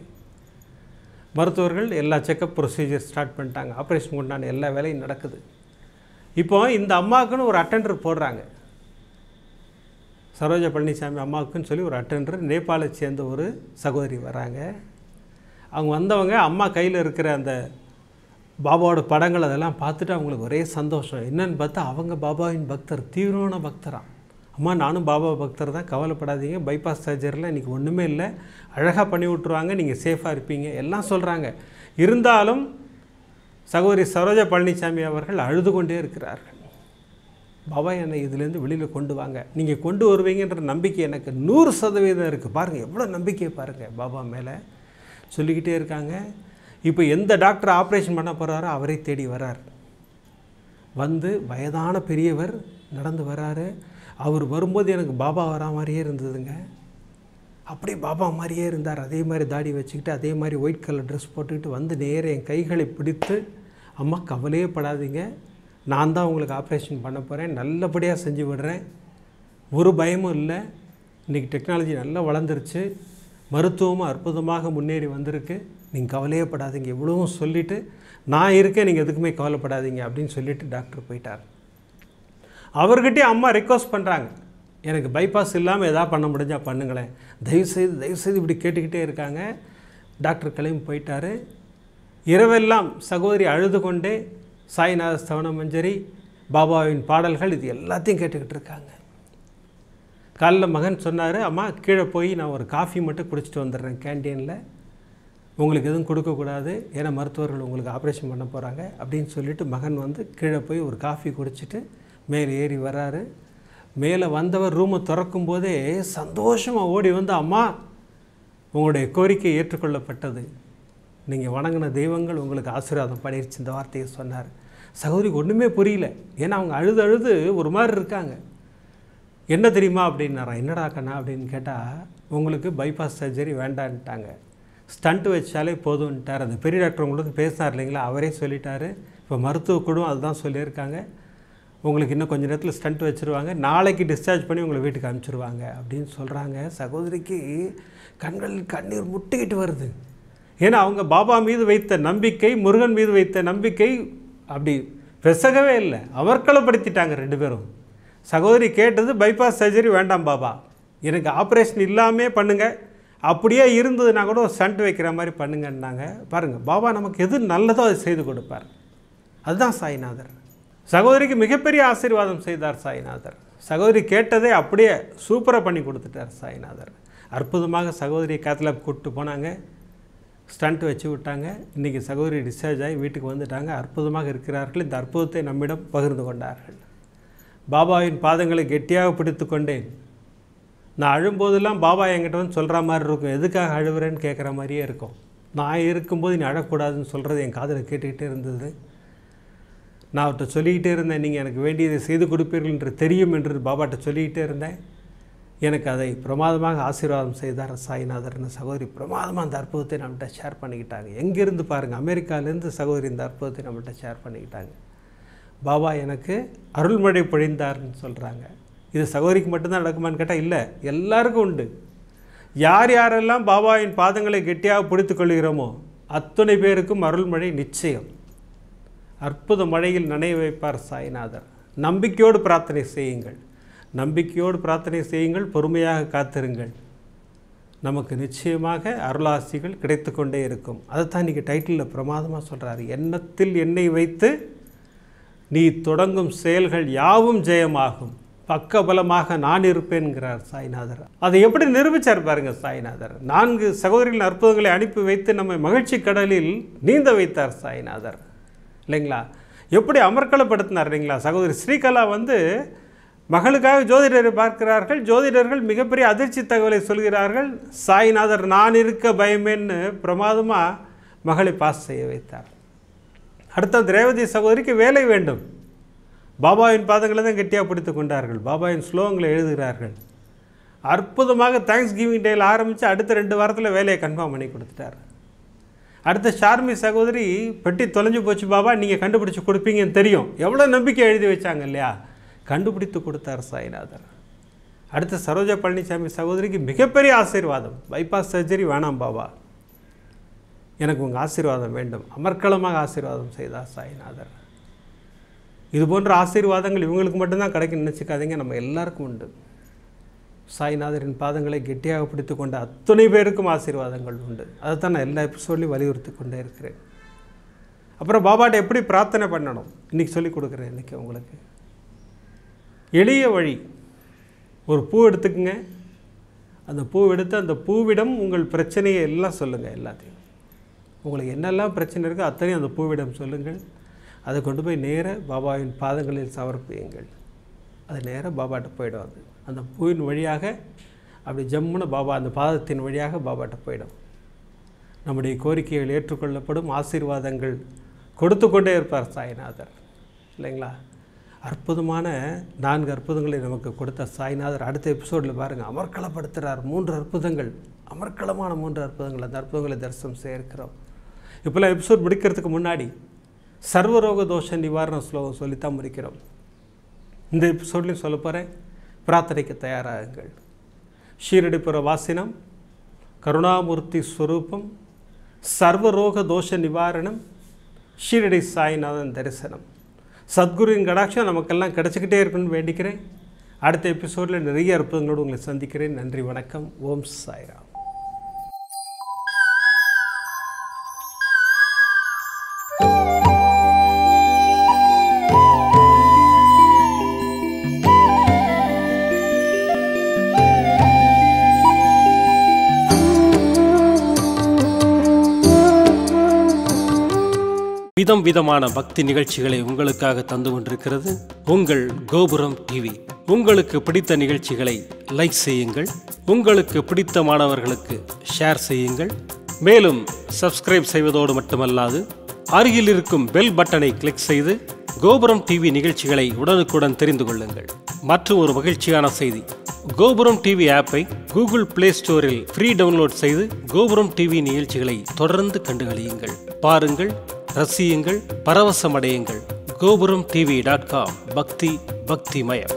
மருத்துவர்கள் எல்லா செக்கப் ப்ரொசீஜர் ஸ்டார்ட் பண்ணிட்டாங்க. ஆப்ரேஷன் உண்டான எல்லா வேலையும் நடக்குது. இப்போ இந்த அம்மாவுக்குன்னு ஒரு அட்டெண்டர் போடுறாங்க. சரோஜா பழனிசாமி அம்மாவுக்குன்னு சொல்லி ஒரு அட்டெண்டர், நேபாளை சேர்ந்த ஒரு சகோதரி வராங்க. அவங்க வந்தவங்க அம்மா கையில் இருக்கிற அந்த பாபாவோட படங்கள் அதெல்லாம் பார்த்துட்டு அவங்களுக்கு ஒரே சந்தோஷம். என்னன்னு பார்த்தா அவங்க பாபாவின் பக்தர், தீவிரமான பக்தராக. அம்மா நானும் பாபா பக்தர் தான், கவலைப்படாதீங்க, பைபாஸ் சர்ஜரியில் இன்றைக்கி ஒன்றுமே இல்லை, அழகாக பண்ணி விட்ருவாங்க, நீங்கள் சேஃபாக இருப்பீங்க எல்லாம் சொல்கிறாங்க. இருந்தாலும் சகோதரி சரோஜா பழனிசாமி அவர்கள் அழுது கொண்டே இருக்கிறார்கள். பாபா என்னை இதிலேருந்து வெளியில் கொண்டு வாங்க, நீங்கள் கொண்டு வருவீங்கன்ற நம்பிக்கை எனக்கு 100% இருக்குது. பாருங்கள் எவ்வளோ நம்பிக்கை பாருங்கள் பாபா மேலே சொல்லிக்கிட்டே இருக்காங்க. இப்போ எந்த டாக்டர் ஆப்ரேஷன் பண்ண போகிறாரோ அவரை தேடி வரார். வந்து வயதான பெரியவர் நடந்து வராரு. அவர் வரும்போது எனக்கு பாபா வரா மாதிரியே இருந்ததுங்க. அப்படியே பாபா மாதிரியே இருந்தார். அதே மாதிரி தாடி வச்சுக்கிட்டு அதே மாதிரி ஒயிட் கலர் ட்ரெஸ் போட்டுக்கிட்டு வந்து நேரே என் கைகளை பிடித்து, அம்மா கவலையே படாதீங்க, நான் தான் உங்களுக்கு ஆப்ரேஷன் பண்ண போகிறேன், நல்லபடியாக செஞ்சு விடுறேன், ஒரு பயமும் இல்லை, இன்றைக்கி டெக்னாலஜி நல்லா வளர்ந்துருச்சு, மருத்துவமும் அற்புதமாக முன்னேறி வந்திருக்கு, நீங்கள் கவலையே படாதீங்க, இவ்வளவும் சொல்லிவிட்டு நான் இருக்கேன், நீங்கள் எதுக்குமே கவலைப்படாதீங்க அப்படின்னு சொல்லிவிட்டு டாக்டர் போயிட்டார். அவர்கிட்டே அம்மா ரிக்வஸ்ட் பண்ணுறாங்க, எனக்கு பைபாஸ் இல்லாமல் எதாவது பண்ண முடிஞ்சால் பண்ணுங்களேன், தயவுசெய்து இப்படி கேட்டுக்கிட்டே இருக்காங்க. டாக்டர் கிளம்பி போயிட்டார். இரவெல்லாம் சகோதரி அழுது கொண்டே சாய்நாத ஸ்தவன மஞ்சரி, பாபாவின் பாடல்கள் இது எல்லாத்தையும் கேட்டுக்கிட்டு இருக்காங்க. காலைல மகன் சொன்னார், அம்மா கீழே போய் நான் ஒரு காஃபி மட்டும் குடிச்சிட்டு வந்துடுறேன் கேண்டீனில், உங்களுக்கு எதுவும் கொடுக்கக்கூடாது, ஏன்னா மருத்துவர்கள் உங்களுக்கு ஆப்ரேஷன் பண்ண போகிறாங்க அப்படின்னு சொல்லிவிட்டு மகன் வந்து கீழே போய் ஒரு காஃபி குடிச்சிட்டு மேலே ஏறி வர்றாரு. மேலே வந்தவர் ரூமை திறக்கும் போதே சந்தோஷமாக ஓடி வந்து, அம்மா உங்களுடைய கோரிக்கை ஏற்றுக்கொள்ளப்பட்டது, நீங்கள் வணங்கின தெய்வங்கள் உங்களுக்கு ஆசீர்வாதம் பண்ணிருச்சு, இந்த வார்த்தையை சொன்னார். சகோதரிக்கு ஒன்றுமே புரியல, ஏன்னா அவங்க அழுது ஒரு மாதிரி இருக்காங்க. என்ன தெரியுமா அப்படின்னாரா. என்னடா கண்ணா அப்படின்னு கேட்டால், உங்களுக்கு பைபாஸ் சர்ஜரி வேண்டான்ட்டாங்க, ஸ்டண்ட் வச்சாலே போதும்ன்ட்டார். அந்த பெரிய டாக்டர் உங்களுக்கு பேசினார் இல்லைங்களா, அவரே சொல்லிட்டாரு. இப்போ மருத்துவ குழு அதுதான் சொல்லியிருக்காங்க, உங்களுக்கு இன்னும் கொஞ்சம் நேரத்தில் ஸ்டண்ட் வச்சுருவாங்க, நாளைக்கு டிஸ்சார்ஜ் பண்ணி உங்களை வீட்டுக்கு அனுப்பிச்சிருவாங்க அப்படின்னு சொல்கிறாங்க. சகோதரிக்கு கண்களில் கண்ணீர் முட்டிக்கிட்டு வருது. ஏன்னா அவங்க பாபா மீது வைத்த நம்பிக்கை, முருகன் மீது வைத்த நம்பிக்கை அப்படி பெசகவே இல்லை, அமர்க்களப்படுத்திட்டாங்க ரெண்டு பேரும். சகோதரி கேட்டது பைபாஸ் சர்ஜரி வேண்டாம் பாபா, எனக்கு ஆப்ரேஷன் இல்லாமே பண்ணுங்கள், அப்படியே இருந்ததுன்னா கூட ஒரு ஸ்டண்ட் வைக்கிற மாதிரி பண்ணுங்கன்னாங்க. பாருங்கள், பாபா நமக்கு எது நல்லதோ அதை செய்து கொடுப்பார். அதுதான் சாய்நாதர். சகோதரிக்கு மிகப்பெரிய ஆசீர்வாதம் செய்தார் சாய்நாதர். சகோதரி கேட்டதே அப்படியே சூப்பராக பண்ணி கொடுத்துட்டார் சாய்நாதர். அற்புதமாக சகோதரியை கேத்லாப் கூப்பிட்டு போனாங்க, ஸ்டண்ட் வச்சு விட்டாங்க. இன்றைக்கி சகோதரி டிஸ்சார்ஜ் ஆகி வீட்டுக்கு வந்துட்டாங்க, அற்புதமாக இருக்கிறார்கள். இந்த அற்புதத்தை நம்மிடம் பகிர்ந்து கொண்டார்கள். பாபாவின் பாதங்களை கெட்டியாக பிடித்து கொண்டேன். நான் அழும்போதெல்லாம் பாபா என்கிட்ட வந்து சொல்கிற மாதிரி இருக்கும், எதுக்காக அழுவுறேன்னு கேட்குற மாதிரியே இருக்கும். நான் இருக்கும்போது நீ அழக்கூடாதுன்னு சொல்கிறது என் காதில் கேட்டுக்கிட்டே இருந்தது. நான் அவர்கிட்ட சொல்லிக்கிட்டே இருந்தேன், நீங்கள் எனக்கு வேண்டியதை செய்து கொடுப்பீர்கள் என்று தெரியும் என்று பாபாட்ட சொல்லிக்கிட்டே இருந்தேன். எனக்கு அதை பிரமாதமாக ஆசீர்வாதம் செய்தார் சாய்நாதர்னு சகோதரி பிரமாதமாக அந்த அற்புதத்தை நம்மகிட்ட ஷேர் பண்ணிக்கிட்டாங்க. எங்கேருந்து பாருங்கள், அமெரிக்காவிலேருந்து சகோதரி இந்த அற்புதத்தை நம்மகிட்ட ஷேர் பண்ணிக்கிட்டாங்க. பாபா எனக்கு அருள்மழை பொழிந்தார்னு சொல்கிறாங்க. இது சகோதரிக்கு மட்டும்தான் நடக்குமான்னு கேட்டால் இல்லை, எல்லாருக்கும் உண்டு. யார் யாரெல்லாம் பாபாவின் பாதங்களை கெட்டியாக பிடித்து கொள்கிறோமோ அத்தனை பேருக்கும் அருள்மழை நிச்சயம். அற்புத மழையில் நனைய வைப்பார் சாய்நாதர். நம்பிக்கையோடு பிரார்த்தனை செய்யுங்கள், நம்பிக்கையோடு பிரார்த்தனை செய்யுங்கள், பொறுமையாக காத்திருங்கள், நமக்கு நிச்சயமாக அருளாசிகள் கிடைத்து கொண்டே இருக்கும். அதைத்தான் இன்றைக்கி டைட்டிலில் பிரமாதமாக சொல்கிறாரு. எண்ணத்தில் எண்ணெய் வைத்து நீ தொடங்கும் செயல்கள் யாவும் ஜெயமாகும், பக்கபலமாக நான் இருப்பேன்கிறார் சாய்நாதர். அதை எப்படி நிரூபித்தார் பாருங்க சாய்நாதர். 4 சகோதரிகளின் அற்புதங்களை அனுப்பி வைத்து நம்மை மகிழ்ச்சி கடலில் நீந்த வைத்தார் சாய்நாதர் இல்லைங்களா. எப்படி அமர்க்களப்படுத்தினார் இல்லைங்களா. சகோதரி ஸ்ரீகலா வந்து மகளுக்காக ஜோதிடரை பார்க்கிறார்கள். ஜோதிடர்கள் மிகப்பெரிய அதிர்ச்சி தகவலை சொல்கிறார்கள். சாய்நாதர் நான் இருக்க பயமேன்னு பிரமாதமாக மகளை பாஸ் செய்ய வைத்தார். அடுத்த ரேவதி சகோதரிக்கு வேலை வேண்டும். பாபாவின் பாதங்களை தான் கெட்டியாக பிடித்து கொண்டார்கள். பாபாவின் ஸ்லோகங்களை எழுதுகிறார்கள். அற்புதமாக தேங்க்ஸ் கிவிங் டேயில் ஆரம்பித்து அடுத்த 2 வாரத்தில் வேலையை கன்ஃபார்ம் பண்ணி கொடுத்துட்டார். அடுத்த ஷார்மி சகோதரி பெட்டி தொலைஞ்சு போச்சு பாபா, நீங்கள் கண்டுபிடிச்சி கொடுப்பீங்கன்னு தெரியும், எவ்வளோ நம்பிக்கை எழுதி வச்சாங்க இல்லையா, கண்டுபிடித்து கொடுத்தார் சாய்நாதர். அடுத்த சரோஜா பழனிசாமி சகோதரிக்கு மிகப்பெரிய ஆசீர்வாதம். பைபாஸ் சர்ஜரி வேணாம் பாபா, எனக்கு உங்கள் ஆசீர்வாதம் வேண்டும். அமர்க்களமாக ஆசீர்வாதம் செய்தார் சாய்நாதர். இது போன்ற ஆசீர்வாதங்கள் இவங்களுக்கு மட்டும்தான் கிடைக்குன்னு நினச்சிக்காதீங்க, நம்ம எல்லாருக்கும் உண்டு. சாய்நாதரின் பாதங்களை கெட்டியாக பிடித்து கொண்ட அத்தனை பேருக்கும் ஆசீர்வாதங்கள் உண்டு. அதைத்தான் நான் எல்லா எபிசோட்லையும் வலியுறுத்தி கொண்டே இருக்கிறேன். அப்புறம் பாபாட்ட எப்படி பிரார்த்தனை பண்ணணும் இன்றைக்கி சொல்லிக் கொடுக்குறேன். இன்றைக்கி உங்களுக்கு எளிய வழி. ஒரு பூ எடுத்துக்குங்க, அந்த பூ எடுத்து அந்த பூவிடம் உங்கள் பிரச்சனையை எல்லாம் சொல்லுங்கள். எல்லாத்தையும் உங்களுக்கு என்னெல்லாம் பிரச்சனை இருக்கோ அத்தனையும் அந்த பூவிடம் சொல்லுங்கள். அதை கொண்டு போய் நேராக பாபாவின் பாதங்களில் சமர்ப்பியுங்கள். அது நேராக பாபாட்ட போயிடும். அந்த பூவின் வழியாக அப்படி ஜம்முன்னு பாபா அந்த பாதத்தின் வழியாக பாபாட்ட போயிடும். நம்முடைய கோரிக்கைகள் ஏற்றுக்கொள்ளப்படும், ஆசீர்வாதங்கள் கொடுத்து கொண்டே இருப்பார் சாய்நாதர் இல்லைங்களா. அற்புதமான 4 அற்புதங்களை நமக்கு கொடுத்த சாய்நாதர் அடுத்த எபிசோடில் பாருங்கள் அமர்க்களப்படுத்துகிறார். 3 அற்புதங்கள், அமர்க்களமான 3 அற்புதங்கள். அந்த அற்புதங்களை தரிசனம் செய்ய இருக்கிறோம். இப்போல்லாம் எபிசோட் முடிக்கிறதுக்கு முன்னாடி சர்வரோக தோஷ நிவாரண ஸ்லோகம் சொல்லித்தான் முடிக்கிறோம். இந்த எபிசோட்லையும் சொல்ல போகிறேன். பிரார்த்தனைக்கு தயாராகுங்கள். ஷீரடிபுர வாசினம், கருணாமூர்த்தி ஸ்வரூபம், சர்வரோக தோஷ நிவாரணம், ஷீரடி சாய்நாதன் தரிசனம். சத்குருவின் கடாட்சம் நமக்கெல்லாம் கிடச்சிக்கிட்டே இருக்குன்னு வேண்டிக்கிறேன். அடுத்த எபிசோடில் நிறைய அற்புதங்களோடு உங்களை சந்திக்கிறேன். நன்றி, வணக்கம். ஓம் சாய்ராம். விதம் விதமான பக்தி நிகழ்ச்சிகளை உங்களுக்காக தந்து கொண்டிருக்கிறது உங்கள் கோபுரம் டிவி. உங்களுக்கு பிடித்த நிகழ்ச்சிகளை லைக் செய்யுங்கள், உங்களுக்கு பிடித்த மாணவர்களுக்கு ஷேர் செய்யுங்கள். மேலும் சப்ஸ்கிரைப் செய்வதோடு மட்டுமல்லாது அருகில் இருக்கும் பெல் பட்டனை கிளிக் செய்து கோபுரம் டிவி நிகழ்ச்சிகளை உடனுக்குடன் தெரிந்து கொள்ளுங்கள். மற்றும் ஒரு மகிழ்ச்சியான செய்தி, கோபுரம் டிவி ஆப்பை கூகுள் பிளே ஸ்டோரில் ஃப்ரீ டவுன்லோட் செய்து கோபுரம் டிவி நிகழ்ச்சிகளை தொடர்ந்து கண்டுகளியுங்கள். பாருங்கள், ரசியுங்கள், பரவசமடையுங்கள். gopuramtv.com. பக்தி பக்திமயம்.